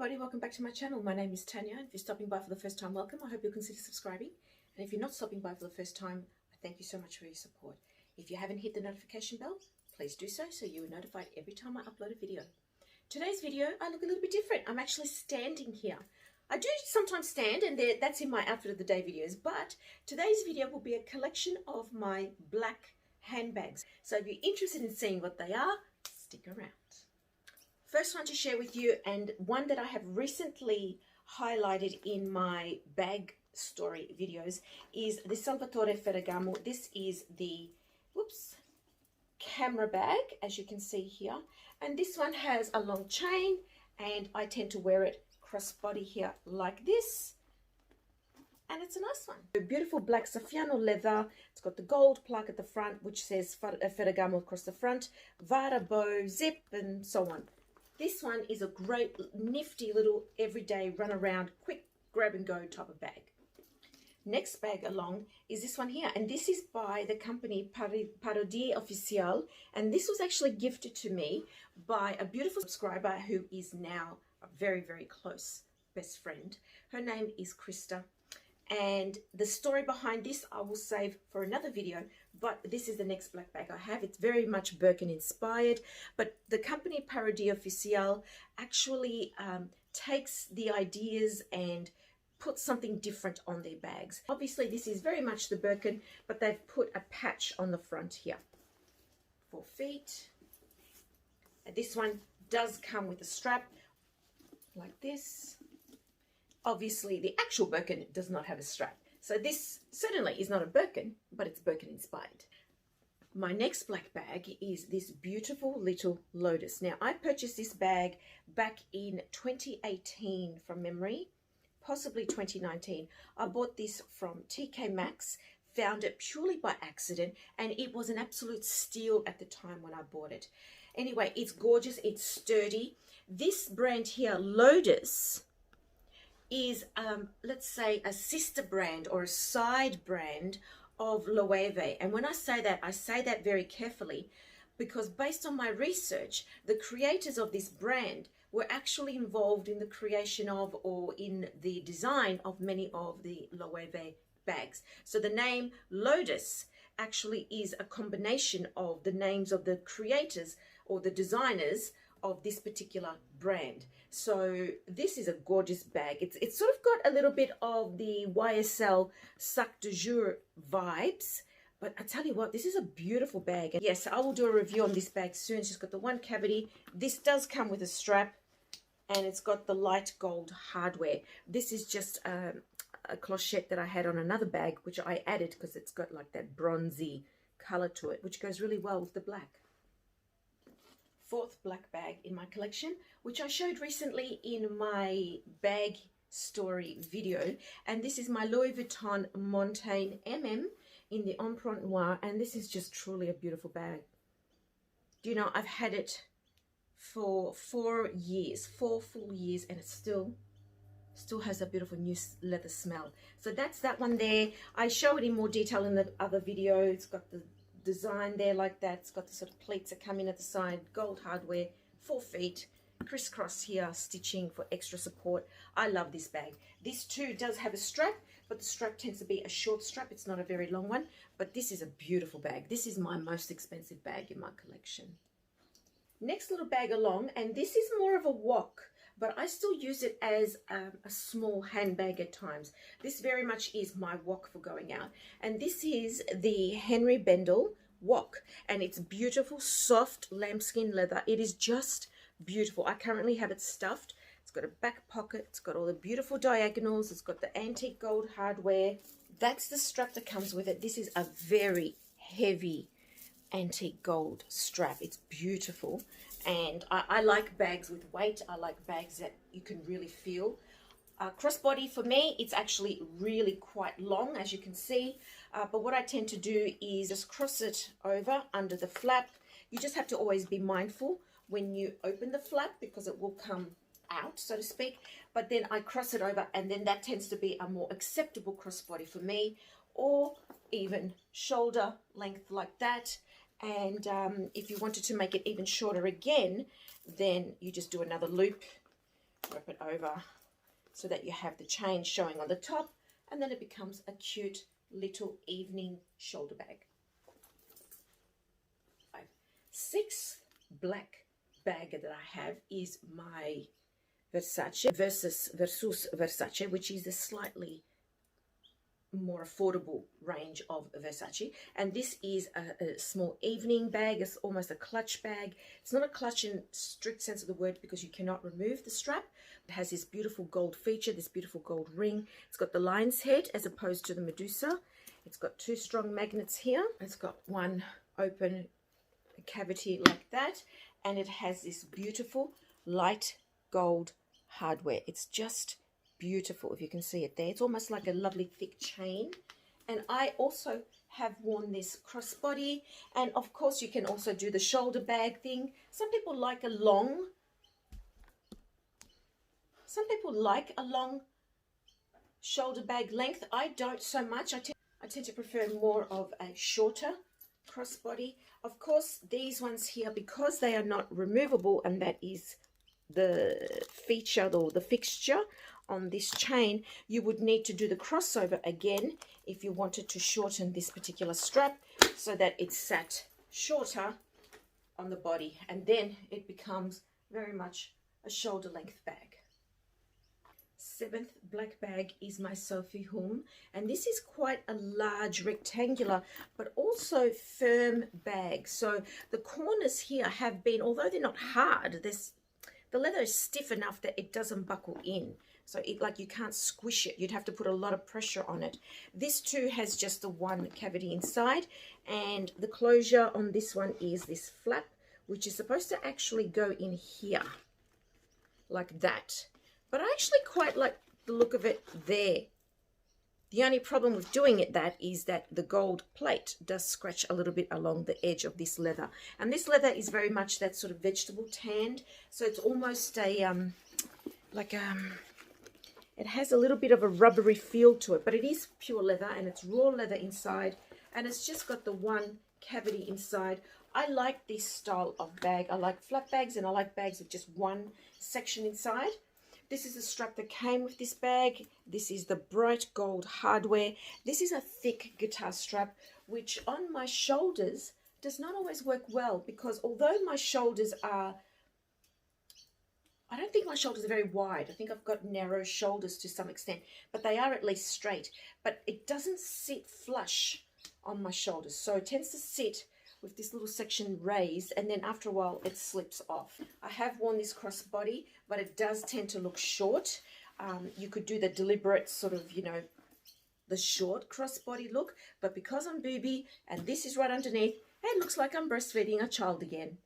everybody, welcome back to my channel. My name is Tanya. If you're stopping by for the first time, welcome. I hope you'll consider subscribing. And if you're not stopping by for the first time, I thank you so much for your support. If you haven't hit the notification bell, please do so you are notified every time I upload a video. Today's video, I look a little bit different. I'm actually standing here. I do sometimes stand, and that's in my outfit of the day videos, but today's video will be a collection of my black handbags. So if you're interested in seeing what they are, stick around. First one to share with you, and one that I have recently highlighted in my bag story videos, is the Salvatore Ferragamo. This is the camera bag, as you can see here, and this one has a long chain, and I tend to wear it crossbody here like this, and it's a nice one. A beautiful black Saffiano leather. It's got the gold plaque at the front which says Ferragamo across the front, Vara bow, zip, and so on. This one is a great nifty little everyday run around quick grab and go type of bag. Next bag along is this one here, and this is by the company Parodie Officielle, and this was actually gifted to me by a beautiful subscriber who is now a very, very close best friend. Her name is Krista, and the story behind this I will save for another video, but this is the next black bag I have. It's very much Birkin inspired, but the company Parodie Officielle actually takes the ideas and put something different on their bags. Obviously this is very much the Birkin, but they've put a patch on the front here. 4 feet. And this one does come with a strap like this. Obviously the actual Birkin does not have a strap, so this certainly is not a Birkin, but it's Birkin inspired. My next black bag is this beautiful little Lotus. Now I purchased this bag back in 2018 from memory, possibly 2019. I bought this from TK Maxx, found it purely by accident, and it was an absolute steal at the time when I bought it. Anyway, it's gorgeous, it's sturdy. This brand here, Lotus, is let's say a sister brand or a side brand of Loewe. And when I say that very carefully, because based on my research, the creators of this brand were actually involved in the creation of, or in the design of, many of the Loewe bags. So the name Lotus actually is a combination of the names of the creators or the designers of this particular brand. So this is a gorgeous bag. It's sort of got a little bit of the YSL Sac de Jour vibes, but I tell you what, this is a beautiful bag. And yes, I will do a review on this bag soon. It's just got the one cavity. This does come with a strap, and it's got the light gold hardware. This is just a clochette that I had on another bag, which I added because it's got like that bronzy color to it, which goes really well with the black. Fourth black bag in my collection, which I showed recently in my bag story video, and this is my Louis Vuitton Montaigne MM in the Empreinte Noir, and this is just truly a beautiful bag. Do you know, I've had it for 4 years, 4 full years, and it still has a beautiful new leather smell. So that's that one there. I show it in more detail in the other video. It's got the design there like that. It's got the sort of pleats that come in at the side, gold hardware, 4 feet, crisscross here, stitching for extra support. I love this bag. This too does have a strap, but the strap tends to be a short strap. It's not a very long one, but this is a beautiful bag. This is my most expensive bag in my collection. Next little bag along, and this is more of a wok, but I still use it as a small handbag at times. This very much is my wok for going out, and this is the Henri Bendel wok, and it's beautiful soft lambskin leather. It is just beautiful. I currently have it stuffed. It's got a back pocket, it's got all the beautiful diagonals, it's got the antique gold hardware. That's the strap that comes with it. This is a very heavy antique gold strap. It's beautiful, and I like bags with weight. I like bags that you can really feel. Crossbody for me, it's actually really quite long, as you can see, but what I tend to do is just cross it over under the flap. You just have to always be mindful when you open the flap, because it will come out, so to speak, but then I cross it over, and then that tends to be a more acceptable crossbody for me, or even shoulder length like that. And if you wanted to make it even shorter again, then you just do another loop wrap it over so that you have the chain showing on the top, and then it becomes a cute little evening shoulder bag. Sixth black bag that I have is my Versace versus Versace, which is a slightly more affordable range of Versace, and this is a small evening bag. It's almost a clutch bag. It's not a clutch in strict sense of the word because you cannot remove the strap. It has this beautiful gold feature, this beautiful gold ring. It's got the lion's head as opposed to the Medusa. It's got two strong magnets here. It's got one open cavity like that, and it has this beautiful light gold hardware. It's just beautiful, if you can see it there. It's almost like a lovely thick chain. And I also have worn this crossbody, and of course you can also do the shoulder bag thing. Some people like a long shoulder bag length. I don't so much. I tend to prefer more of a shorter crossbody. Of course, these ones here, because they are not removable, and that is the feature or the fixture on this chain, you would need to do the crossover again if you wanted to shorten this particular strap so that it sat shorter on the body, and then it becomes very much a shoulder length bag. Seventh black bag is my Sophie Hum, and this is quite a large rectangular but also firm bag. So the corners here have been, although they're not hard, the leather is stiff enough that it doesn't buckle in. So like you can't squish it. You'd have to put a lot of pressure on it. This too has just the one cavity inside, and the closure on this one is this flap, which is supposed to actually go in here like that. But I actually quite like the look of it there. The only problem with doing it is that the gold plate does scratch a little bit along the edge of this leather. And this leather is very much that sort of vegetable tanned. So it's almost a, it has a little bit of a rubbery feel to it. But it is pure leather, and it's raw leather inside. And it's just got the one cavity inside. I like this style of bag. I like flat bags, and I like bags with just one section inside. This is the strap that came with this bag. This is the bright gold hardware. This is a thick guitar strap, which on my shoulders does not always work well, because although my shoulders are, I don't think my shoulders are very wide. I think I've got narrow shoulders to some extent, but they are at least straight. But it doesn't sit flush on my shoulders. So it tends to sit with this little section raised, and then after a while it slips off. I have worn this crossbody, but it does tend to look short. You could do the deliberate sort of, you know, the short crossbody look, but because I'm booby and this is right underneath, it looks like I'm breastfeeding a child again.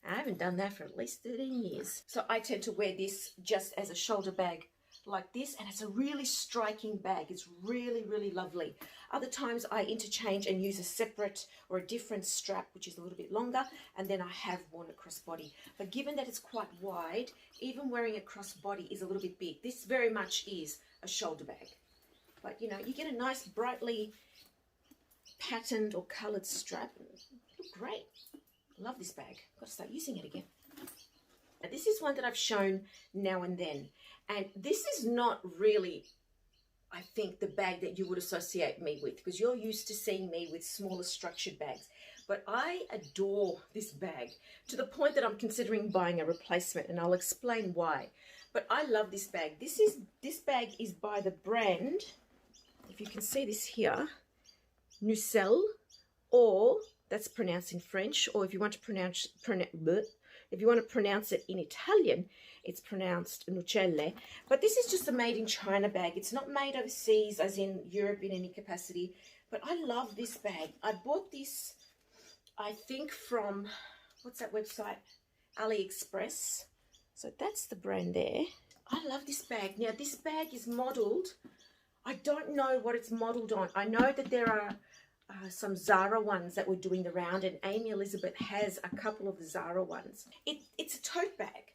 I haven't done that for at least 13 years. So I tend to wear this just as a shoulder bag like this, and it's a really striking bag. It's really, really lovely. Other times I interchange and use a separate or a different strap, which is a little bit longer, and then I have worn a crossbody. But given that it's quite wide, even wearing a crossbody is a little bit big. This very much is a shoulder bag. But, you know, you get a nice brightly patterned or coloured strap. Look great. Love this bag. Got to start using it again. Now, this is one that I've shown now and then. And this is not really, I think, the bag that you would associate me with, because you're used to seeing me with smaller structured bags. But I adore this bag to the point that I'm considering buying a replacement, and I'll explain why. But I love this bag. This bag is by the brand, if you can see this here, Nucel, or that's pronounced in French, or if you want to pronounce it in Italian, it's pronounced Nucelle. But this is just a made in China bag. It's not made overseas, as in Europe in any capacity. But I love this bag. I bought this, I think, from, what's that website? AliExpress. So that's the brand there. I love this bag. Now, this bag is modelled. I don't know what it's modelled on. I know that there are some Zara ones that were doing the round, and Amy Elizabeth has a couple of the Zara ones. It's a tote bag.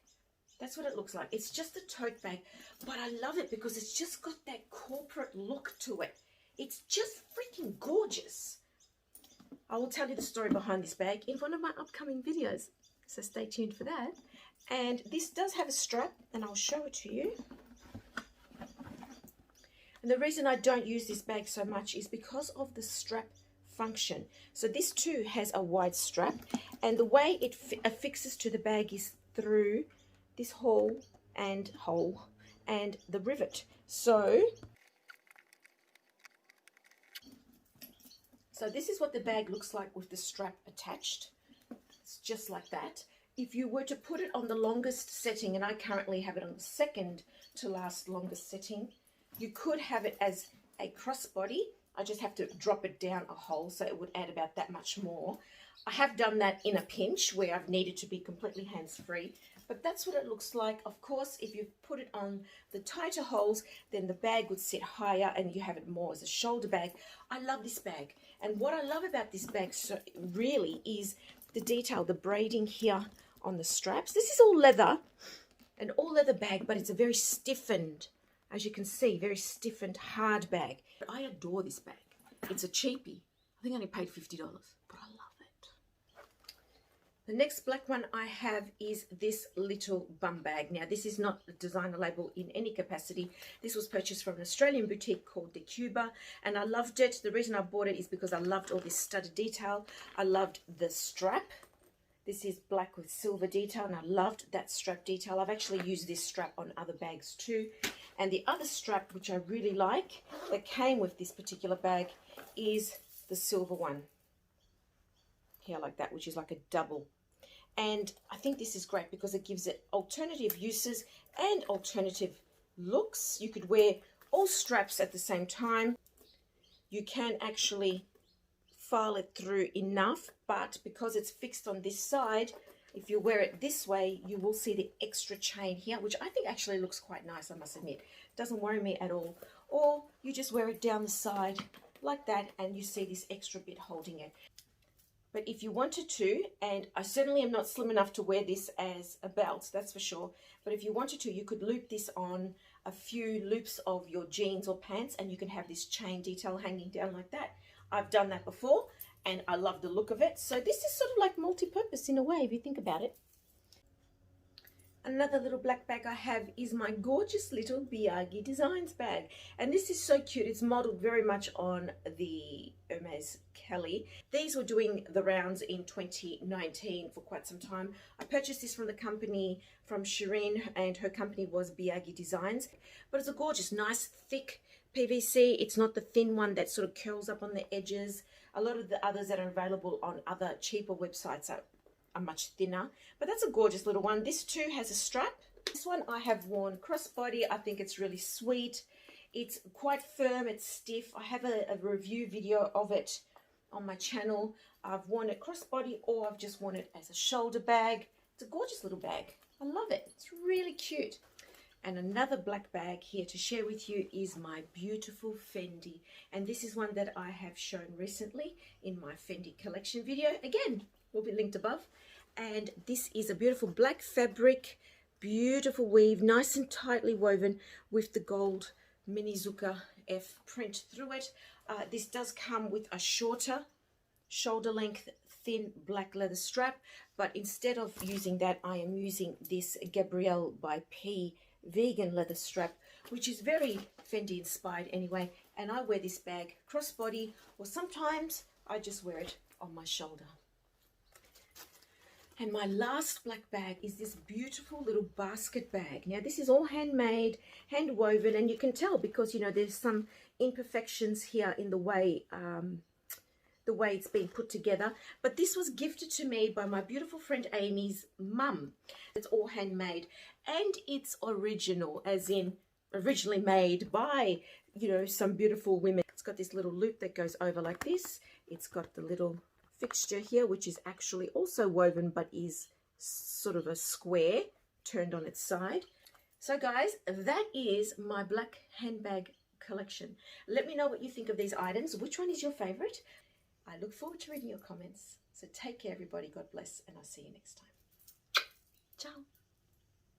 That's what it looks like. It's just a tote bag, but I love it because it's just got that corporate look to it. It's just freaking gorgeous. I will tell you the story behind this bag in one of my upcoming videos. So stay tuned for that. And this does have a strap, and I'll show it to you. And the reason I don't use this bag so much is because of the strap function. So this too has a wide strap, and the way it affixes to the bag is through this hole and the rivet. So this is what the bag looks like with the strap attached. It's just like that. If you were to put it on the longest setting, and I currently have it on the second to last longest setting, you could have it as a crossbody. I just have to drop it down a hole, so it would add about that much more. I have done that in a pinch where I've needed to be completely hands-free, but that's what it looks like. Of course, if you put it on the tighter holes, then the bag would sit higher and you have it more as a shoulder bag. I love this bag, and what I love about this bag really is the detail, the braiding here on the straps. This is all leather, an all leather bag, but it's a very stiffened, as you can see, very stiffened, hard bag. I adore this bag. It's a cheapie. I think I only paid $50, but I love it. The next black one I have is this little bum bag. Now, this is not a designer label in any capacity. This was purchased from an Australian boutique called Decuba, and I loved it. The reason I bought it is because I loved all this studded detail. I loved the strap. This is black with silver detail, and I loved that strap detail. I've actually used this strap on other bags too. And the other strap, which I really like, that came with this particular bag, is the silver one. Here like that, which is like a double. And I think this is great because it gives it alternative uses and alternative looks. You could wear all straps at the same time. You can actually file it through enough, but because it's fixed on this side, if you wear it this way, you will see the extra chain here, which I think actually looks quite nice, I must admit. Doesn't worry me at all. Or you just wear it down the side like that, and you see this extra bit holding it. But if you wanted to, and I certainly am not slim enough to wear this as a belt, that's for sure, but if you wanted to, you could loop this on a few loops of your jeans or pants, and you can have this chain detail hanging down like that. I've done that before, and I love the look of it. So this is sort of like multi-purpose in a way, if you think about it. Another little black bag I have is my gorgeous little Biaggi Designs bag. And this is so cute. It's modeled very much on the Hermes Kelly. These were doing the rounds in 2019 for quite some time. I purchased this from the company, from Shirin, and her company was Biaggi Designs. But it's a gorgeous, nice, thick PVC. It's not the thin one that sort of curls up on the edges. A lot of the others that are available on other cheaper websites are much thinner, but that's a gorgeous little one. This too has a strap. This one I have worn crossbody. I think it's really sweet. It's quite firm, it's stiff. I have a review video of it on my channel. I've worn it crossbody, or I've just worn it as a shoulder bag. It's a gorgeous little bag. I love it. It's really cute. And another black bag here to share with you is my beautiful Fendi. And this is one that I have shown recently in my Fendi collection video. Again, will be linked above. And this is a beautiful black fabric, beautiful weave, nice and tightly woven with the gold Minizuka F print through it. This does come with a shorter shoulder length thin black leather strap, but instead of using that, I am using this Gabrielle by P vegan leather strap, which is very Fendi inspired anyway. And I wear this bag crossbody, or sometimes I just wear it on my shoulder. And my last black bag is this beautiful little basket bag. Now this is all handmade, hand woven, and you can tell because, you know, there's some imperfections here in the way it's been put together. But this was gifted to me by my beautiful friend Amy's mum. It's all handmade, and it's original, as in originally made by, you know, some beautiful women. It's got this little loop that goes over like this. It's got the little fixture here, which is actually also woven but is sort of a square turned on its side. So guys, that is my black handbag collection. Let me know what you think of these items. Which one is your favorite? I look forward to reading your comments. So take care everybody, God bless, and I'll see you next time.